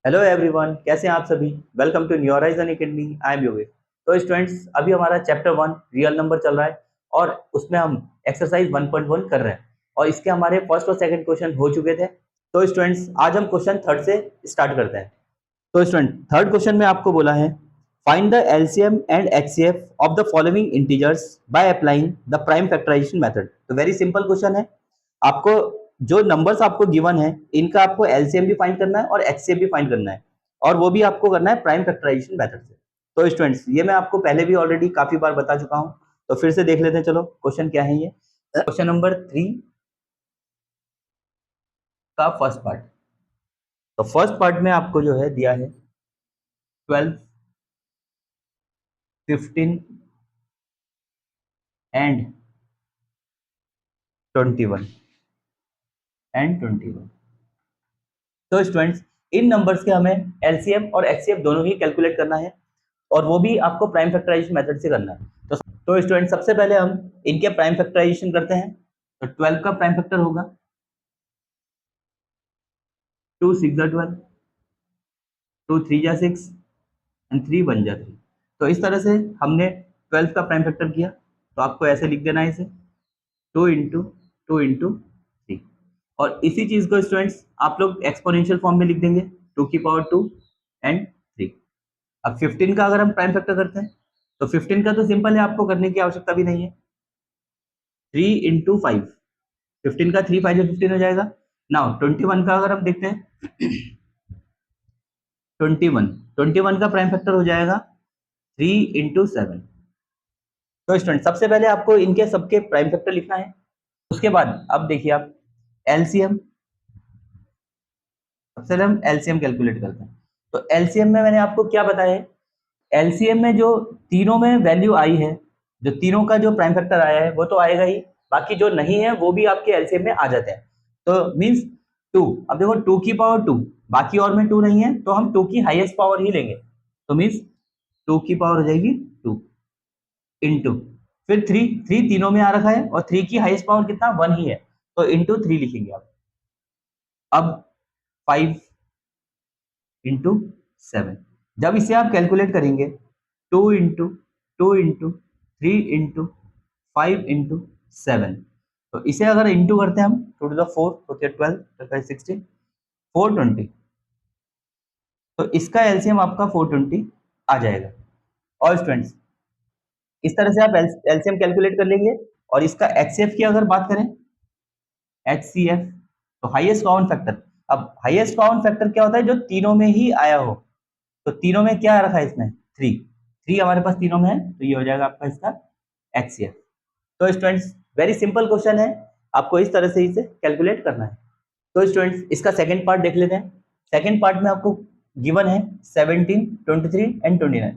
Hello everyone, कैसे हैं आप सभी। Welcome to New Horizon Academy. I am Yogesh. तो स्टूडेंट्स, अभी हमारा चैप्टर 1 रियल नंबर चल रहा है और उसमें हम एक्सरसाइज 1.1 कर रहे हैं और इसके हमारे फर्स्ट और सेकंड क्वेश्चन हो चुके थे। तो स्टूडेंट्स, आज हम क्वेश्चन थर्ड से स्टार्ट करते हैं। तो स्टूडेंट, थर्ड क्वेश्चन में आपको बोला है find the LCM and HCF of the following integers by applying the prime factorisation method. तो वेरी सिंपल क्वेश्चन है। आपको जो नंबर्स आपको गिवन है इनका आपको एलसीएम भी फाइंड करना है और एचसीएफ भी फाइंड करना है और वो भी आपको करना है प्राइम फैक्टराइजेशन मेथड से। तो स्टूडेंट्स, ये मैं आपको पहले भी ऑलरेडी काफी बार बता चुका हूं, तो फिर से देख लेते हैं। चलो, क्वेश्चन क्या है ये। क्वेश्चन नंबर 3 का फर्स्ट पार्ट। तो फर्स्ट पार्ट में आपको जो है दिया है 12, 15 एंड 21 एंड 21। तो स्टूडेंट्स, इन नंबर्स के हमें एलसीएम और एचसीएफ दोनों ही कैलकुलेट करना है और वो भी आपको प्राइम फैक्टराइजेशन मेथड से करना है। तो स्टूडेंट, सबसे पहले हम इनके प्राइम फैक्टराइजेशन करते हैं। तो 12 का प्राइम फैक्टर होगा 2 6 12, 2 3 6 एंड 3 1 3। तो इस तरह से हमने 12 का प्राइम फैक्टर किया। तो आपको ऐसे लिख देना है इसे 2 इंटू 2 इंटू 3। और इसी चीज को स्टूडेंट्स आप लोग एक्सपोनेंशियल फॉर्म में लिख देंगे 2 की पावर 2 एंड 3। अब 15 का अगर हम प्राइम फैक्टर करते हैं तो 15 का तो सिंपल है, आपको करने की आवश्यकता भी नहीं है। 3 इंटू 5, 15 का 3 5 15 हो जाएगा। नाउ 21 का अगर हम देखते हैं 21 का प्राइम फैक्टर हो जाएगा 3 इंटू 7। तो स्टूडेंट, सबसे पहले आपको इनके सबके प्राइम फैक्टर लिखना है। उसके बाद अब देखिए आप एलसीएम, सबसे पहले हम एलसीएम कैलकुलेट करते हैं। तो एलसीएम में मैंने आपको क्या बताया है, एलसीएम में जो तीनों में वैल्यू आई है, जो तीनों का जो प्राइम फैक्टर आया है वो तो आएगा ही, बाकी जो नहीं है वो भी आपके एलसीएम में आ जाते हैं। तो मींस 2, अब देखो 2 की पावर 2, बाकी और में 2 नहीं है तो हम 2 की हाईएस्ट पावर ही लेंगे। तो मींस 2 की पावर हो जाएगी 2 इंटू, फिर 3, 3 तीनों में आ रखा है और 3 की हाईएस्ट पावर कितना 1 ही है, तो इंटू 3 लिखेंगे आप। अब 5 इंटू 7। जब इसे आप कैलकुलेट करेंगे 2 इंटू 2 इंटू 3 इंटू 5 इंटू 7, तो इसे अगर इंटू करते हैं हम 2 टू द 4 होते हैं 12, 16, 420। तो इसका एलसीएम आपका 420 आ जाएगा। और स्टूडेंट्स, इस तरह से आप एलसीएम कैलकुलेट कर लेंगे। और इसका एचसीएफ की अगर बात करें, एचसीएफ, तो हाईएस्ट कॉमन फैक्टर। अब हाईएस्ट कॉमन फैक्टर क्या होता है, जो तीनों में ही आया हो। तो तीनों में क्या रखा है इसमें 3, 3 हमारे पास तीनों में है, तो ये हो जाएगा आपका इसका एचसीएफ। तो स्टूडेंट्स, वेरी सिंपल क्वेश्चन है, आपको इस तरह से इसे कैलकुलेट करना है। तो स्टूडेंट्स, इसका सेकंड पार्ट देख लेते हैं। सेकंड पार्ट में आपको गिवन है 17, 23 एंड 29।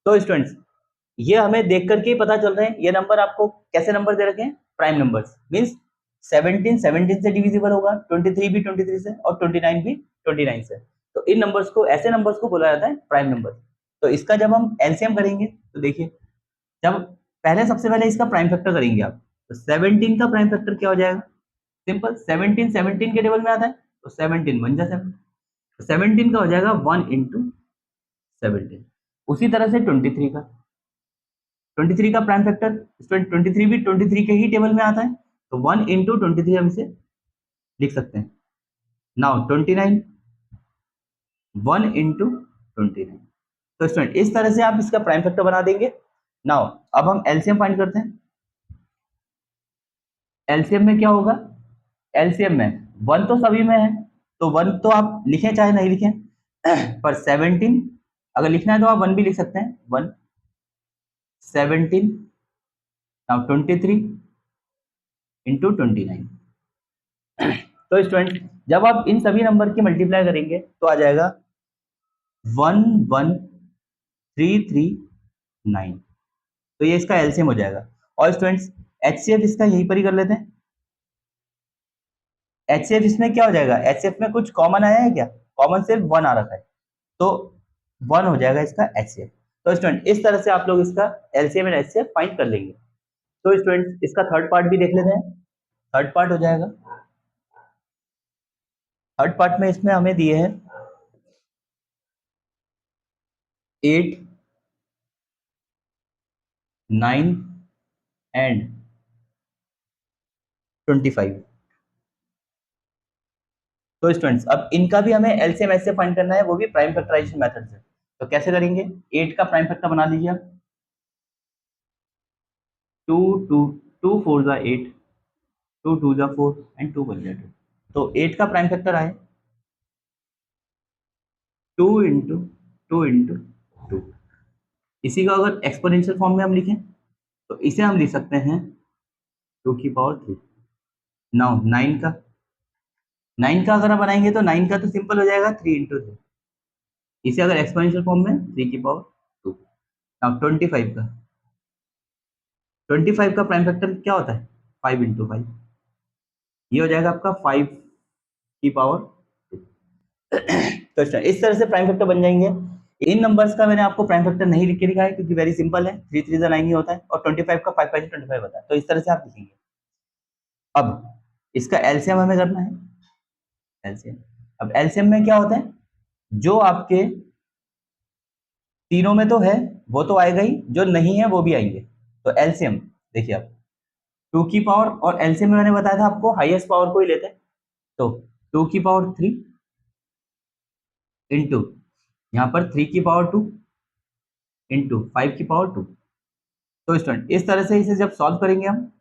तो स्टूडेंट्स, ये हमें देख करके ही पता चल रहे हैं ये नंबर आपको कैसे नंबर दे रखे हैं, प्राइम नंबर्स। मींस 17 17 से डिविजिबल होगा, 23 भी 23 से और 29 भी 29 से। तो इन नंबर्स को, ऐसे नंबर्स को बोला जाता है प्राइम नंबर। तो इसका जब हम एलसीएम करेंगे तो देखिए, जब पहले सबसे पहले इसका प्राइम फैक्टर करेंगे आप, तो 17 का प्राइम फैक्टर क्या हो जाएगा, सिंपल 17 17 के टेबल में आता है, तो 17 1 जा 7, 17 का हो जाएगा 1 इंटू 17। उसी तरह से 23 का, 23 का प्राइम फैक्टर, स्टूडेंट 23 भी 23 के ही टेबल में आता है, तो 1 इंटू 23 हम इसे लिख सकते हैं। Now 29, 1 into 29। तो स्टूडेंट, इस तरह से आप इसका प्राइम फैक्टर बना देंगे। नाउ अब हम एलसीएम फाइंड करते हैं। एलसीएम में क्या होगा, एलसीएम में 1 तो सभी में है, तो 1 तो आप लिखें चाहे नहीं लिखें पर 17 अगर लिखना है तो आप 1 भी लिख सकते हैं। 1 17, नाउ 23 इंटू 29। तो स्टूडेंट, जब आप इन सभी नंबर की मल्टीप्लाई करेंगे तो आ जाएगा 11339। तो ये इसका एलसीएम हो जाएगा। और स्टूडेंट्स, एचसीएफ इसका यहीं पर ही कर लेते हैं। एचसीएफ इसमें क्या हो जाएगा, एचसीएफ में कुछ कॉमन आया है क्या, कॉमन सिर्फ 1 आ रखा है, तो 1 हो जाएगा इसका एचसीएफ। तो स्टूडेंट, इस तरह से आप लोग इसका एलसीएम एंड एचसीएफ फाइंड कर लेंगे। तो स्टूडेंट, इसका थर्ड पार्ट भी देख लेते हैं। थर्ड पार्ट हो जाएगा, थर्ड पार्ट में इसमें हमें दिए हैं 8, 9 एंड 25। तो स्टूडेंट्स अब इनका भी हमें एलसीएम ऐसे फाइंड करना है, वो भी प्राइम फैक्टराइजेशन मेथड से। तो कैसे करेंगे? 8 का प्राइम फैक्टर बना लीजिए आप। 2 2 2 4 जा 8, 2 2 जा 4 एंड 2 1 जा 2। तो 8 का प्राइम फैक्टर आए 2 इंटू 2 इंटू 2। इसी का अगर एक्सपोनेंशियल फॉर्म में हम लिखें तो इसे हम लिख सकते हैं 2 की पावर 3। नाउ 9 का अगर हम बनाएंगे तो 9 का तो सिंपल हो जाएगा 3 इंटू 3। इसे अगर एक्सपोनेंशियल फॉर्म में 3 की पावर 2। नाउ 25 का प्राइम फैक्टर क्या होता है? 5 इंटू 5। ये हो जाएगा आपका 5 की पावर 2। तो इस तरह से प्राइम फैक्टर बन जाएंगे। इन नंबर्स का मैंने आपको प्राइम फैक्टर नहीं लिख के दिखाया क्योंकि वेरी सिंपल है, 3 3 9 ही होता है और 25 का 5 5 25 होता है। तो इस तरह से आप लिखेंगे। अब इसका एलसीएम हमें करना है। एलसीएम, अब एलसीएम में क्या होता है, जो आपके तीनों में तो है वो तो आएगा ही, जो नहीं है वो भी आएंगे। तो एलसीएम देखिए आप 2 की पावर, और एलसीएम में मैंने बताया था आपको हाईएस्ट पावर को ही लेते हैं। तो 2 की पावर 3 इंटू यहाँ पर 3 की पावर 2 इंटू 5 की पावर 2। तो स्टूडेंट इस तरह से इसे जब सॉल्व करेंगे हम,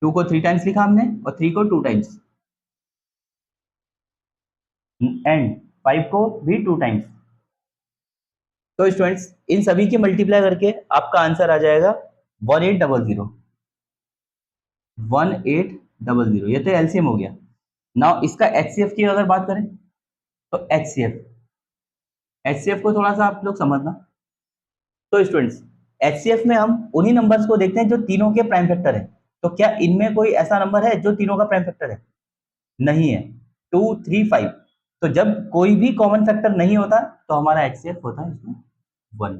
2 को 3 टाइम्स लिखा हमने और 3 को 2 टाइम्स एंड 5 को भी 2 टाइम्स। तो स्टूडेंट्स इन सभी की मल्टीप्लाई करके आपका आंसर आ जाएगा 1800। 1800, ये तो एलसीएम हो गया। नाउ इसका एचसीएफ की अगर बात करें तो एचसीएफ को थोड़ा सा आप लोग समझना। तो स्टूडेंट्स एचसीएफ में हम उन्हीं नंबर्स को देखते हैं जो तीनों के प्राइम फैक्टर है। तो क्या इनमें कोई ऐसा नंबर है जो तीनों का प्राइम फैक्टर है? नहीं है। 2 3 5। तो जब कोई भी कॉमन फैक्टर नहीं होता तो हमारा एचसीएफ होता है इसमें 1।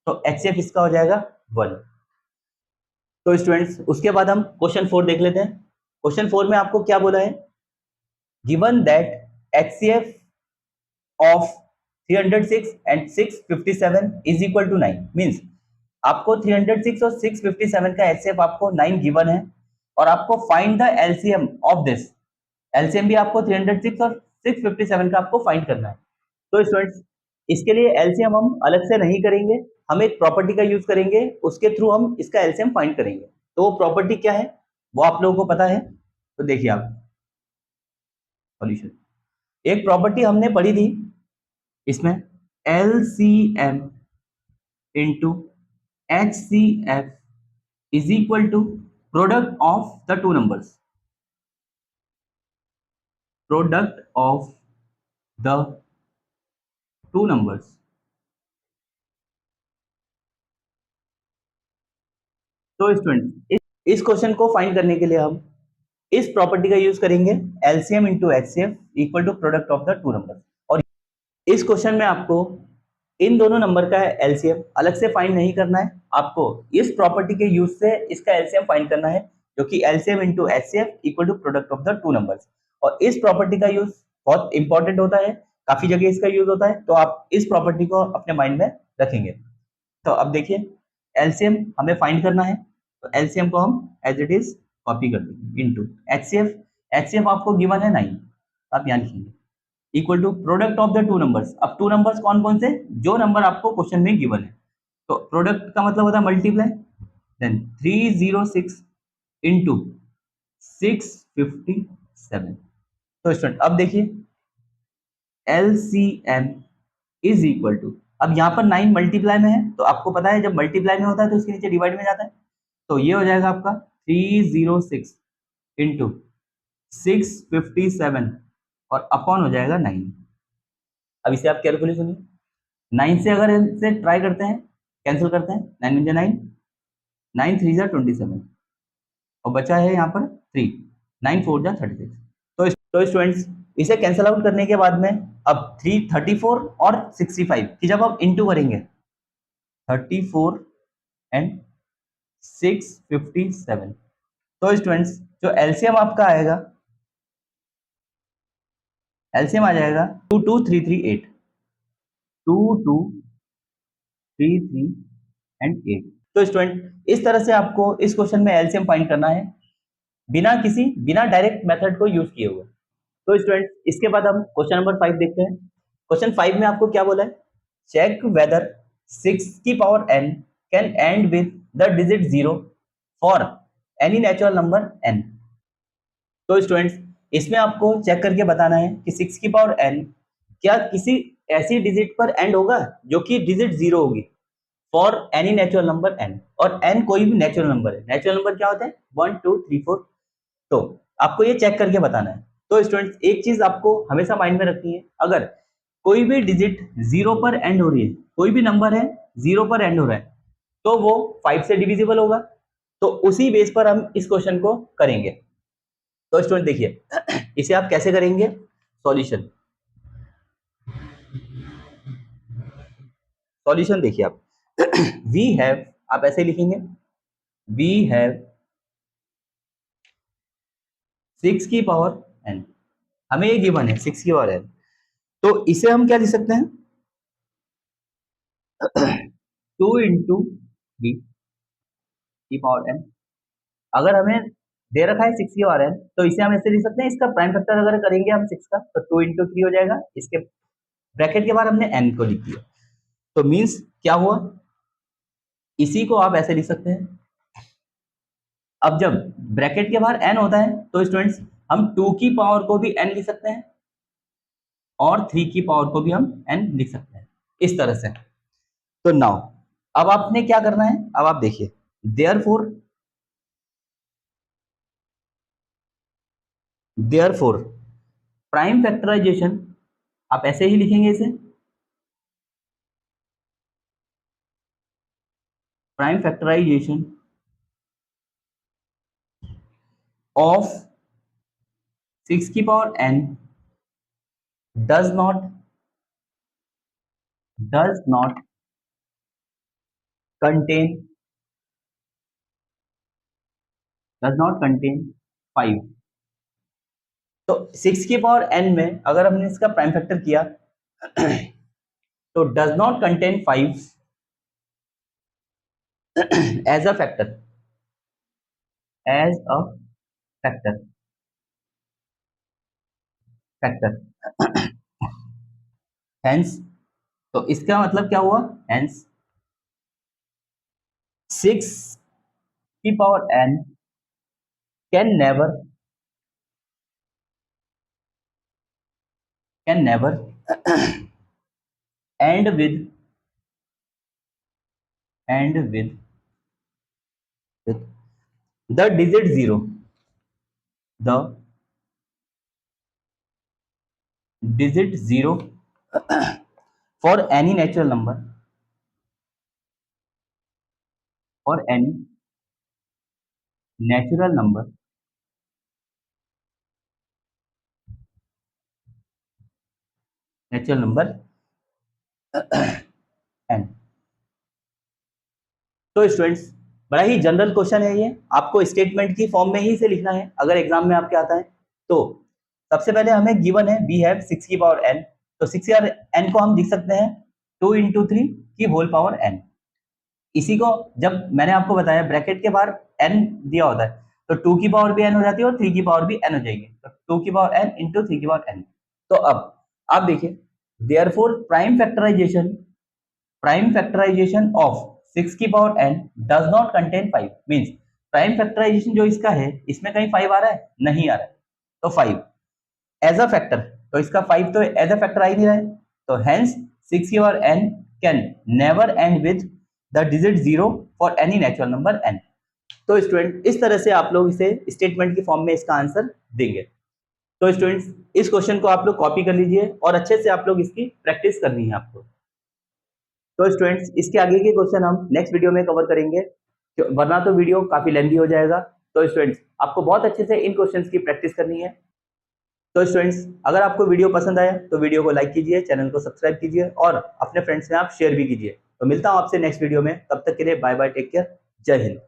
तो एचसीएफ इसका हो जाएगा 1। तो स्टूडेंट्स उसके बाद हम क्वेश्चन 4 देख लेते हैं। क्वेश्चन 4 में आपको क्या बोला है? Given that HCF of 306 and 657 is equal to 9। Means आपको 306 और 657 का एचसीएफ आपको 9 गिवन है और आपको find the LCM of this. LCM भी आपको 306 और 657 का आपको फाइंड करना है। तो स्टूडेंट्स इसके लिए एलसीएम हम अलग से नहीं करेंगे, हम एक प्रॉपर्टी का यूज करेंगे, उसके थ्रू हम इसका एलसीएम फाइंड करेंगे। तो वो प्रॉपर्टी क्या है वो आप लोगों को पता है। तो देखिए आप सॉल्यूशन, एक प्रॉपर्टी हमने पढ़ी थी इसमें, LCM into HCF is equal to product of the two numbers. Product of the two numbers. तो स्टूडेंट इस क्वेश्चन को फाइंड करने के लिए हम इस प्रॉपर्टी का यूज करेंगे, LCM into HCF equal to product of the two numbers. और इस क्वेश्चन में आपको इन दोनों नंबर का एलसीएम अलग से फाइंड नहीं करना है, आपको इस प्रॉपर्टी के यूज से इसका एलसीएम फाइंड करना है, जो कि LCM into HCF equal to product of the two numbers. और इस प्रॉपर्टी का यूज बहुत इंपॉर्टेंट होता है, काफी जगह इसका यूज होता है, तो आप इस प्रॉपर्टी को अपने माइंड में रखेंगे। तो अब देखिए एलसीएम हमें फाइंड करना है, तो एलसीएम को हम एज इट इज कॉपी कर देंगे इंटू एचसीएफ। एचसीएफ आपको गिवन है 9, आप यहाँ लिखेंगे equal to product of the two numbers. अब टू नंबर्स कौन कौन से? जो नंबर आपको क्वेश्चन में गिवन है। तो प्रोडक्ट का मतलब होता है मल्टीप्लाई, देन 306 इंटू 657। तो स्टूडेंट अब देखिए एलसीएम इज इक्वल टू, अब यहाँ पर 9 मल्टीप्लाई में है तो आपको पता है जब मल्टीप्लाई में होता है तो उसके नीचे डिवाइड में जाता है। तो ये हो जाएगा आपका 306 इंटू 657 और अपॉन हो जाएगा 9। अब इसे आप केयरफुली सुनिए, 9 से अगर इसे ट्राई करते हैं, कैंसिल करते हैं, 9 में 9, 9 3 जा 27 और बचा है यहाँ पर 3, 9 4 जा 36। तो स्टूडेंट्स इसे कैंसिल आउट करने के बाद में अब 334 और 65 की जब आप इंटू करेंगे, 34 एंड 657, तो स्टूडेंट्स जो एलसीएम आपका आएगा, एलसीएम आ जाएगा 22338। 2 2 3 3 एंड 8। तो स्टूडेंट इस तरह से आपको इस क्वेश्चन में एलसीएम फाइंड करना है बिना डायरेक्ट मेथड को यूज किए हुए। तो स्टूडेंट इसके बाद हम क्वेश्चन नंबर 5 देखते हैं। क्वेश्चन 5 में आपको क्या बोला है, चेक वेदर 6 की power n can and with the digit 0 for any natural number n। तो स्टूडेंट्स इसमें आपको चेक करके बताना है कि 6 की पावर n क्या किसी ऐसी डिजिट पर एंड होगा जो कि डिजिट 0 होगी for any natural number n, और n कोई भी नेचुरल नंबर है। नेचुरल नंबर क्या होते हैं 1 2 3 4। तो आपको ये चेक करके बताना है। तो स्टूडेंट्स एक चीज आपको हमेशा माइंड में रखनी है, अगर कोई भी डिजिट 0 पर एंड हो रही है, कोई भी नंबर है 0 पर एंड हो रहा है, तो वो 5 से डिविजिबल होगा। तो उसी बेस पर हम इस क्वेश्चन को करेंगे। तो स्टूडेंट देखिए इसे आप कैसे करेंगे, सॉल्यूशन सॉल्यूशन देखिए आप वी हैव, आप ऐसे लिखेंगे वी हैव 6 की पावर n, हमें ये गिवन है 6 की पावर n। तो इसे हम क्या लिख सकते हैं 2 इंटू 3 की पावर n। अगर हमें दे रखा है 6 की पावर n, तो इसे हम ऐसे लिख सकते हैं, इसका प्राइम फैक्टर अगर करेंगे हम 6 का तो 2 इंटू 3 हो जाएगा, इसके ब्रैकेट के बाद हमने n को लिख दिया। तो मीन्स क्या हुआ, इसी को आप ऐसे लिख सकते हैं। अब जब ब्रैकेट के बाहर n होता है तो स्टूडेंट्स हम 2 की पावर को भी n लिख सकते हैं और 3 की पावर को भी हम n लिख सकते हैं, इस तरह से। तो नाउ अब आपने क्या करना है, अब आप देखिए देयरफॉर प्राइम फैक्टराइजेशन, आप ऐसे ही लिखेंगे इसे, प्राइम फैक्टराइजेशन ऑफ 6 की power n does not contain 5। तो 6 की पावर n में अगर हमने इसका प्राइम फैक्टर किया तो does not contain 5 as a factor, as a factor factor hence, तो इसका मतलब क्या हुआ, हेंस 6 की power n can never end with the digit 0, the digit 0 for any natural number, for any natural number n। तो students बड़ा ही general question है ये, आपको स्टेटमेंट की फॉर्म में ही इसे लिखना है अगर एग्जाम में आपके आता है। तो सबसे पहले हमें गिवन है वी हैव 6 की पावर n, तो 6 या n को हम लिख सकते हैं 2 इंटू 3 की होल पावर n। इसी को जब मैंने आपको बताया ब्रैकेट के बाहर n दिया होता है तो 2 की पावर भी n हो जाती है और 3 की पावर भी n हो जाएगी, तो 2 की पावर n इंटू 3 की पावर n। तो अब आप देखिए देयरफॉर प्राइम फैक्टराइजेशन ऑफ 6 की power n does not contain 5, means prime factorisation जो इसका है इसमें कहीं 5 आ रहा है, नहीं आ रहा है, तो 5 एज अ फैक्टर, तो इसका 5 तो एज अ फैक्टर आ ही नहीं रहा है, तो हेंस 6 की power n can never end with the digit 0 for any natural number n। तो स्टूडेंट इस तरह से आप लोग इसे स्टेटमेंट की फॉर्म में इसका आंसर देंगे। तो स्टूडेंट्स इस क्वेश्चन को आप लोग कॉपी कर लीजिए और अच्छे से आप लोग इसकी प्रैक्टिस करनी है आपको। तो स्टूडेंट्स इसके आगे के क्वेश्चन हम नेक्स्ट वीडियो में कवर करेंगे, वरना तो वीडियो काफी लेंथी हो जाएगा। तो स्टूडेंट्स आपको बहुत अच्छे से इन क्वेश्चंस की प्रैक्टिस करनी है। तो स्टूडेंट्स अगर आपको वीडियो पसंद आया तो वीडियो को लाइक कीजिए, चैनल को सब्सक्राइब कीजिए और अपने फ्रेंड्स में आप शेयर भी कीजिए। तो मिलता हूं आपसे नेक्स्ट वीडियो में, तब तक के लिए बाय बाय, टेक केयर, जय हिंद।